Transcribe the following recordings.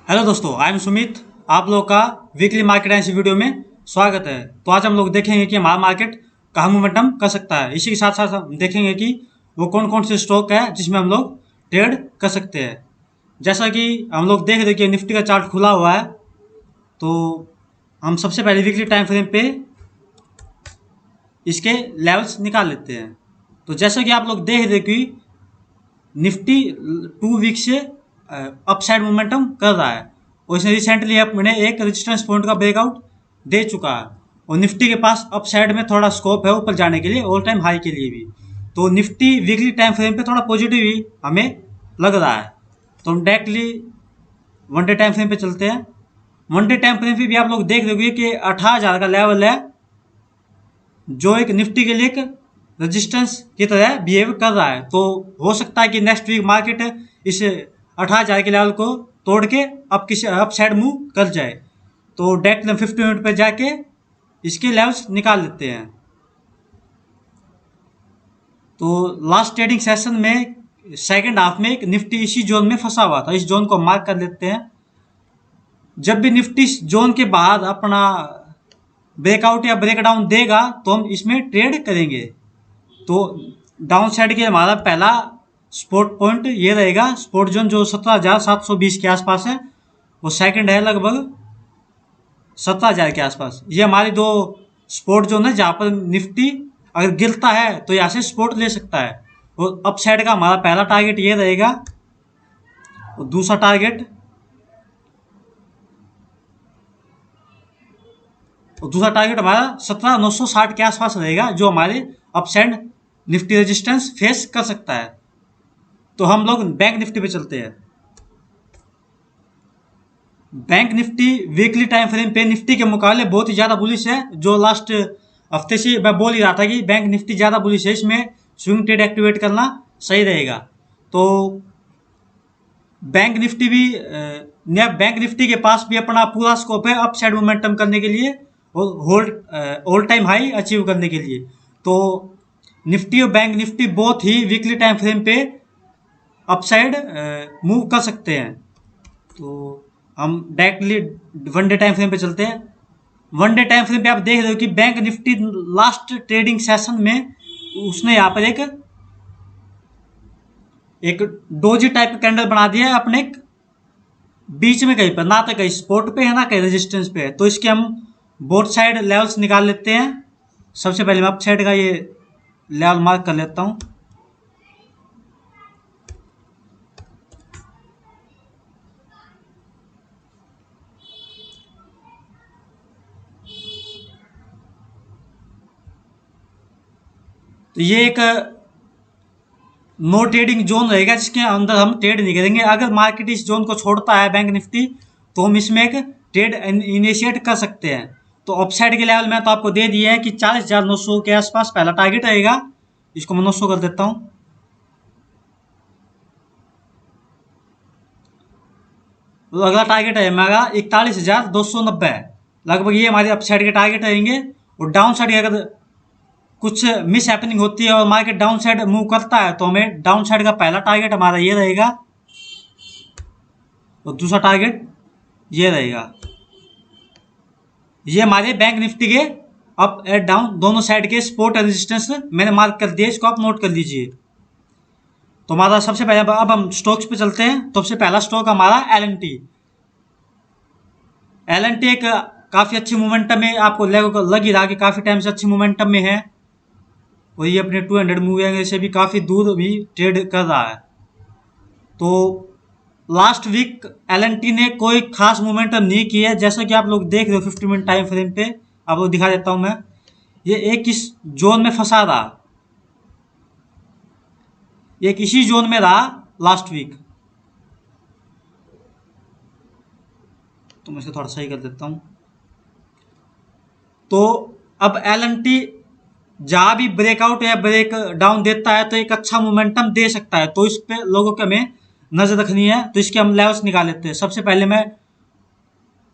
Hello दोस्तों, I am Sumit. आप लोग का वीकली मार्केट एनालिसिस वीडियो में स्वागत है। तो आज हम लोग देखेंगे कि हमारा मार्केट कहाँ मोमेंटम कर सकता है। इसी के साथ साथ हम देखेंगे कि वो कौन कौन से स्टॉक है जिसमें हम लोग ट्रेड कर सकते हैं। जैसा कि हम लोग देख रहे हैं कि निफ्टी का चार्ट खुला हुआ है, तो हम सबसे पहले वीकली टाइम फ्रेम पे इसके लेवल्स निकाल लेते हैं। तो जैसा कि आप लोग देख रहे हैं कि निफ्टी 2 वीक से अपसाइड मोमेंटम कर रहा है और इसने रिसेंटली अपने एक रेजिस्टेंस पॉइंट का ब्रेकआउट दे चुका है और निफ्टी के पास अपसाइड में थोड़ा स्कोप है ऊपर जाने के लिए, ऑल टाइम हाई के लिए भी। तो निफ्टी वीकली टाइम फ्रेम पे थोड़ा पॉजिटिव ही हमें लग रहा है। तो हम directly one day time frame पे चलते हैं। वन डे टाइम फ्रेम पे भी आप लोग देख रहे कि 18,000 का लेवल है जो एक निफ्टी के लिए एक रेजिस्टेंस की तरह बिहेव कर रहा है। तो हो सकता है कि नेक्स्ट वीक मार्केट इस 18,000 के लेवल को तोड़ के अब किसी अप साइड मूव कर जाए। तो डायरेक्ट 50 मिनट पर जाके इसके लेवल्स निकाल लेते हैं। तो लास्ट ट्रेडिंग सेशन में सेकंड हाफ में एक निफ्टी इसी जोन में फंसा हुआ था। इस जोन को मार्क कर लेते हैं। जब भी निफ्टी जोन के बाहर अपना ब्रेकआउट या ब्रेकडाउन देगा तो हम इसमें ट्रेड करेंगे। तो डाउन साइड के हमारा पहला सपोर्ट पॉइंट ये रहेगा, सपोर्ट जोन जो 17,720 के आसपास है। वो सेकंड है लगभग 17,000 के आसपास। ये हमारी दो सपोर्ट जोन है जहाँ पर निफ्टी अगर गिरता है तो यहाँ से सपोर्ट ले सकता है। और अप साइड का हमारा पहला टारगेट ये रहेगा और दूसरा टारगेट हमारा 17,960 के आसपास रहेगा जो हमारे अपसाइड निफ्टी रेजिस्टेंस फेस कर सकता है। तो हम लोग बैंक निफ्टी पे चलते हैं। Bank Nifty weekly time frame पे निफ्टी के मुकाबले बहुत ही ज़्यादा बुलिश है। जो लास्ट हफ्ते से मैं बोल ही रहा था कि बैंक निफ्टी ज़्यादा बुलिश है, इसमें स्विंग ट्रेड एक्टिवेट करना सही रहेगा। तो बैंक निफ्टी भी बैंक निफ्टी के पास भी अपना पूरा स्कोप है अप साइड मोमेंटम करने के लिए और hold all time high achieve करने के लिए। तो निफ्टी और बैंक निफ्टी बोथ ही वीकली टाइम फ्रेम पे अपसाइड मूव कर सकते हैं। तो हम directly one day time frame पे चलते हैं। वन डे टाइम फ्रेम पे आप देख रहे हो कि bank Nifty last trading session में उसने यहाँ पर एक डोजी टाइप का कैंडल बना दिया है अपने बीच में, कहीं पर ना तो कहीं सपोर्ट पे है ना कहीं रेजिस्टेंस पे है। तो इसके हम बोथ साइड लेवल्स निकाल लेते हैं। सबसे पहले मैं अप साइड का ये लेवल मार्क कर लेता हूँ। तो ये एक नो ट्रेडिंग जोन रहेगा जिसके अंदर हम ट्रेड नहीं करेंगे। अगर मार्केट इस जोन को छोड़ता है बैंक निफ्टी तो हम इसमें एक ट्रेड इनिशिएट कर सकते हैं। तो अपसाइड के लेवल में तो आपको दे दिए है कि 40,900 के आसपास पहला टारगेट रहेगा। इसको मैं 900 कर देता हूँ। तो अगला टारगेट है हमारा 41,290 है लगभग। ये हमारे अपसाइड के टारगेट रहेंगे। और डाउन साइड अगर कुछ मिस हैपनिंग होती है और मार्केट डाउन साइड मूव करता है तो हमें डाउन साइड का पहला टारगेट हमारा ये रहेगा और दूसरा टारगेट ये रहेगा। ये हमारे बैंक निफ्टी के अप एंड डाउन दोनों साइड के सपोर्ट और रेजिस्टेंस मैंने मार्क कर दिया, इसको आप नोट कर लीजिए। तो हमारा सबसे पहले अब हम स्टॉक्स पे चलते हैं। तो सबसे पहला स्टॉक हमारा एल एन टी एक काफ़ी अच्छी मोमेंटम में आपको लग ही रहा कि काफ़ी टाइम से अच्छी मोमेंटम में है और ये अपने 200 मूविंग से भी काफ़ी दूर भी ट्रेड कर रहा है। तो लास्ट वीक एल ने कोई खास मोमेंटम नहीं की है। जैसा कि आप लोग देख रहे हो 50 मिनट टाइम फ्रेम पे, आपको दिखा देता हूँ मैं। ये एक इस जोन में फंसा रहा, ये किसी जोन में रहा लास्ट वीक। तो मैं इसको थोड़ा सही कर देता हूँ। तो अब एल जहाँ भी ब्रेकआउट या ब्रेक डाउन देता है तो एक अच्छा मोमेंटम दे सकता है। तो इस पे लोगों को हमें नजर रखनी है। तो इसके हम लेवल्स निकाल लेते हैं। सबसे पहले मैं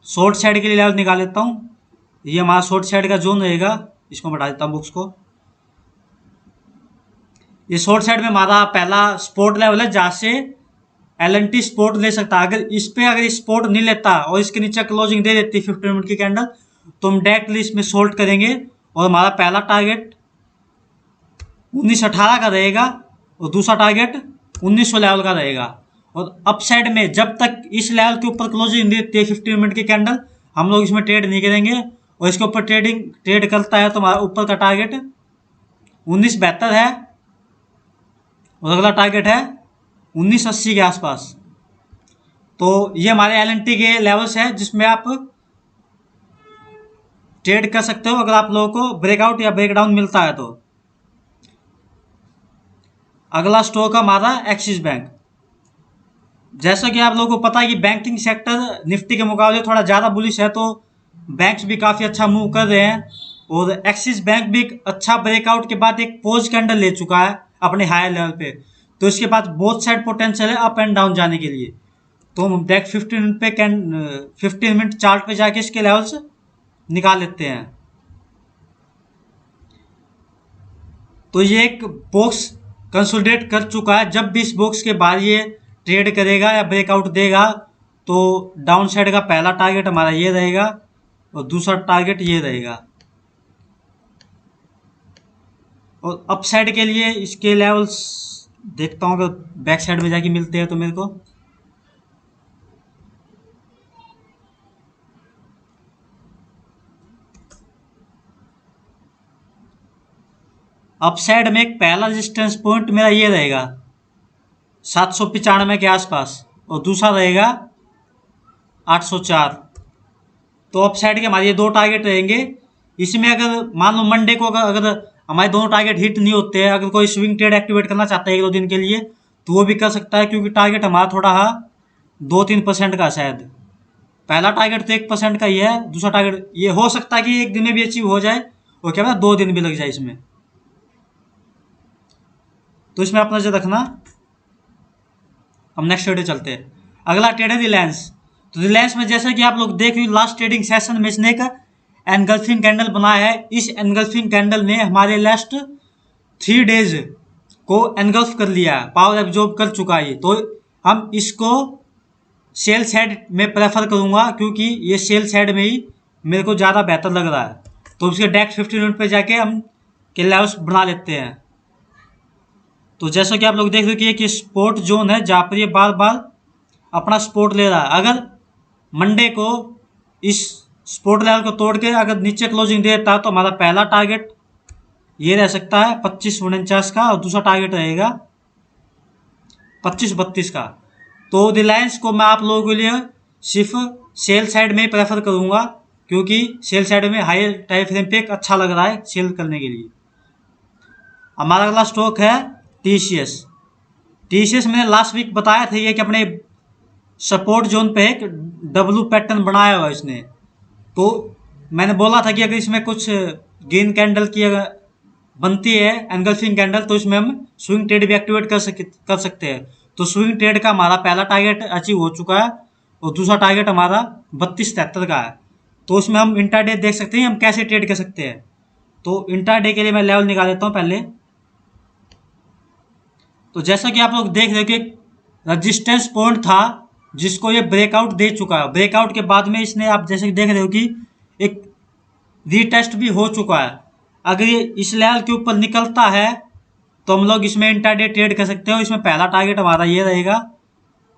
शॉर्ट साइड के लिए लेवल निकाल लेता हूँ। ये हमारा शॉर्ट साइड का जोन रहेगा। इसको बढ़ा देता हूँ बुक्स को। ये शॉर्ट साइड में हमारा पहला सपोर्ट लेवल है जहाँ से LNT सपोर्ट ले सकता है। अगर सपोर्ट नहीं लेता और इसके नीचे क्लोजिंग दे देती 15 मिनट की कैंडल, तो हम डायरेक्टली इसमें शॉर्ट करेंगे और हमारा पहला टारगेट 1918 का रहेगा और दूसरा टारगेट 1900 लेवल का रहेगा। और अपसाइड में जब तक इस लेवल के ऊपर क्लोजिंग देती है 15 मिनट की कैंडल, हम लोग इसमें ट्रेड नहीं करेंगे। और इसके ऊपर ट्रेड करता है तो हमारा ऊपर का टारगेट 1972 है और अगला टारगेट है 1980 के आसपास। तो ये हमारे LNT के लेवल्स है जिसमें आप ट्रेड कर सकते हो अगर आप लोगों को ब्रेकआउट या ब्रेकडाउन मिलता है तो। अगला स्टॉक हमारा एक्सिस बैंक। जैसा कि आप लोगों को पता है कि बैंकिंग सेक्टर निफ्टी के मुकाबले थोड़ा ज़्यादा बुलिश है, तो बैंक्स भी काफ़ी अच्छा मूव कर रहे हैं। और एक्सिस बैंक भी एक अच्छा ब्रेकआउट के बाद एक पोज कैंडल ले चुका है अपने हायर लेवल पे, तो इसके पास बहुत साइड पोटेंशियल है अप एंड डाउन जाने के लिए। तो हम डायरेक्ट 15 मिनट चार्ट पे जाके इसके लेवल्स निकाल लेते हैं। तो ये एक बॉक्स कंसोलिडेट कर चुका है। जब भी इस बॉक्स के बाहर ये ट्रेड करेगा या ब्रेकआउट देगा, तो डाउन साइड का पहला टारगेट हमारा ये रहेगा और दूसरा टारगेट ये रहेगा। और अप साइड के लिए इसके लेवल्स देखता हूँ, अगर बैक साइड में जाके मिलते हैं तो मेरे को। अप साइड में एक पहला रेजिस्टेंस पॉइंट मेरा ये रहेगा 795 के आसपास और दूसरा रहेगा 804। तो अप साइड के हमारे ये दो टारगेट रहेंगे। इसमें अगर मान लो मंडे को अगर हमारे दोनों टारगेट हिट नहीं होते हैं, अगर कोई स्विंग ट्रेड एक्टिवेट करना चाहता है 1-2 दिन के लिए, तो वो भी कर सकता है, क्योंकि टारगेट हमारा थोड़ा 2-3% का शायद। पहला टारगेट तो 1% का ही है, दूसरा टारगेट ये हो सकता है कि एक दिन में भी अचीव हो जाए और क्या पता 2 दिन भी लग जाए इसमें। तो इसमें आप नजर रखना। हम नेक्स्ट ट्रेड चलते हैं। अगला ट्रेड है रिलायंस। तो रिलायंस में जैसा कि आप लोग देख रहे हो, लास्ट ट्रेडिंग सेशन में इसने एक एनगल्फिंग कैंडल बनाया है। इस एनगल्फिंग कैंडल ने हमारे लास्ट 3 डेज को एनगल्फ कर लिया है, पावर एब्जॉर्ब कर चुका है। तो हम इसको सेल साइड में प्रेफर करूंगा, क्योंकि ये सेल साइड में ही मेरे को ज़्यादा बेहतर लग रहा है। तो उसके डायरेक्ट 15 मिनट पे जाके हम के लेवल्स बना लेते हैं। तो जैसा कि आप लोग देख रहे हो कि एक सपोर्ट जोन है जहाँ पर ये बार बार अपना सपोर्ट ले रहा है। अगर मंडे को इस सपोर्ट लेवल को तोड़ के अगर नीचे क्लोजिंग देता है, तो हमारा पहला टारगेट ये रह सकता है 2549 का और दूसरा टारगेट रहेगा 2532 का। तो रिलायंस को मैं आप लोगों के लिए सिर्फ सेल साइड में ही प्रेफर करूंगा, क्योंकि सेल साइड में हाई टाइम फ्रेम पे एक अच्छा लग रहा है सेल करने के लिए। हमारा अगला स्टॉक है TCS मैंने लास्ट वीक बताया था ये कि अपने सपोर्ट जोन पे एक डब्लू पैटर्न बनाया हुआ इसने। तो मैंने बोला था कि अगर इसमें कुछ ग्रीन कैंडल की अगर बनती है एनगल्फिंग कैंडल, तो इसमें हम स्विंग ट्रेड भी एक्टिवेट कर सकते हैं। तो स्विंग ट्रेड का हमारा पहला टारगेट अचीव हो चुका है और दूसरा टारगेट हमारा 3273 का है। तो उसमें हम इंट्राडे देख सकते हैं हम कैसे ट्रेड कर सकते हैं। तो इंट्राडे के लिए मैं लेवल निकाल देता हूँ पहले। तो जैसा कि आप लोग देख रहे हो कि एक रजिस्टेंस पॉइंट था जिसको ये ब्रेकआउट दे चुका है। ब्रेकआउट के बाद में इसने, आप जैसे कि देख रहे हो कि एक रीटेस्ट भी हो चुका है। अगर ये इस लेवल के ऊपर निकलता है तो हम लोग इसमें इंट्राडे ट्रेड कर सकते हो। इसमें पहला टारगेट हमारा ये रहेगा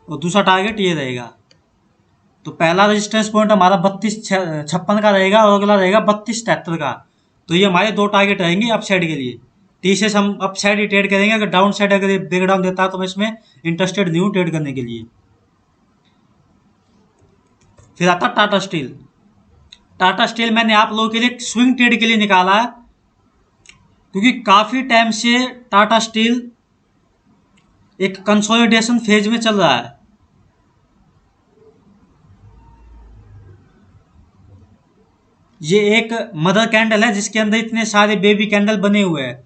और दूसरा टारगेट ये रहेगा। तो पहला रेजिस्टेंस पॉइंट हमारा 3256 का रहेगा और अगला रहेगा 3273 का। तो ये हमारे दो टारगेट रहेंगे अप साइड के लिए। TCS हम अप साइड ही ट्रेड करेंगे। अगर डाउन साइड अगर ये ब्रेक डाउन देता है तो मैं इसमें इंटरेस्टेड नहीं हूँ ट्रेड करने के लिए। फिर आता टाटा स्टील। टाटा स्टील मैंने आप लोगों के लिए स्विंग ट्रेड के लिए निकाला है, क्योंकि काफ़ी टाइम से टाटा स्टील एक कंसोलिडेशन फेज में चल रहा है। ये एक मदर कैंडल है जिसके अंदर इतने सारे बेबी कैंडल बने हुए हैं।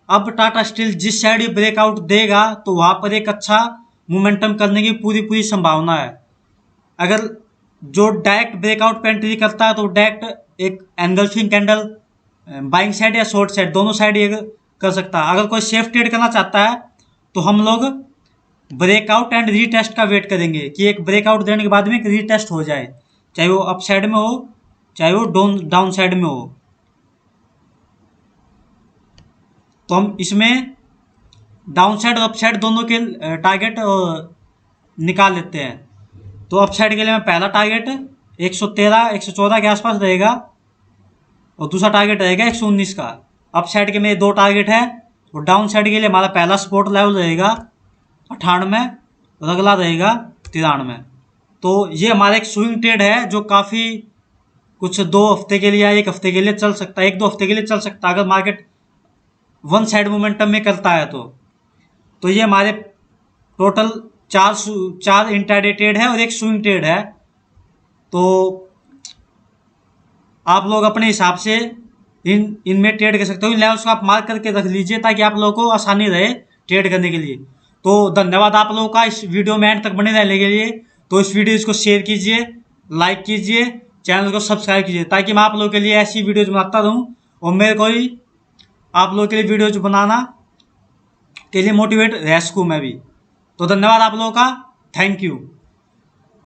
अब टाटा स्टील जिस साइड ही ब्रेकआउट देगा तो वहाँ पर एक अच्छा मोमेंटम करने की पूरी संभावना है। अगर जो डायरेक्ट ब्रेकआउट पे एंट्री करता है तो डायरेक्ट एक एनगल्फिंग कैंडल बाइंग साइड या शॉर्ट साइड दोनों साइड ये कर सकता है। अगर कोई सेफ ट्रेड करना चाहता है तो हम लोग ब्रेकआउट एंड रीटेस्ट का वेट करेंगे कि एक ब्रेकआउट देने के बाद में एक रीटेस्ट हो जाए, चाहे वो अप साइड में हो चाहे वो डाउन साइड में हो। तो हम इसमें डाउन साइड और अप साइड दोनों के टारगेट निकाल लेते हैं। तो अप साइड के लिए मैं पहला टारगेट 113 114 के आसपास रहेगा और दूसरा टारगेट रहेगा 119 का। अप साइड के मेरे 2 टारगेट है और डाउन साइड के लिए हमारा पहला सपोर्ट लेवल रहेगा 98 और अगला रहेगा 93। तो ये हमारा एक स्विंग ट्रेड है जो काफ़ी कुछ 2 हफ्ते के लिए या 1 हफ्ते के लिए चल सकता है, 1-2 हफ्ते के लिए चल सकता है अगर मार्केट वन साइड मोमेंटम में करता है तो ये हमारे टोटल चार इंट्राडे ट्रेड है और एक स्विंग ट्रेड है। तो आप लोग अपने हिसाब से इनमें ट्रेड कर सकते हो। इन लेवल्स को आप मार्क करके रख लीजिए ताकि आप लोगों को आसानी रहे ट्रेड करने के लिए। तो धन्यवाद आप लोगों का इस वीडियो में एंड तक बने रहने के लिए। तो इस वीडियो को शेयर कीजिए, लाइक कीजिए, चैनल को सब्सक्राइब कीजिए ताकि मैं आप लोगों के लिए ऐसी वीडियोज बनाता रहूँ और मेरे को ही आप लोगों के लिए वीडियोज बनाना के लिए मोटिवेट रह सकूँ मैं भी। तो धन्यवाद आप लोगों का, थैंक यू।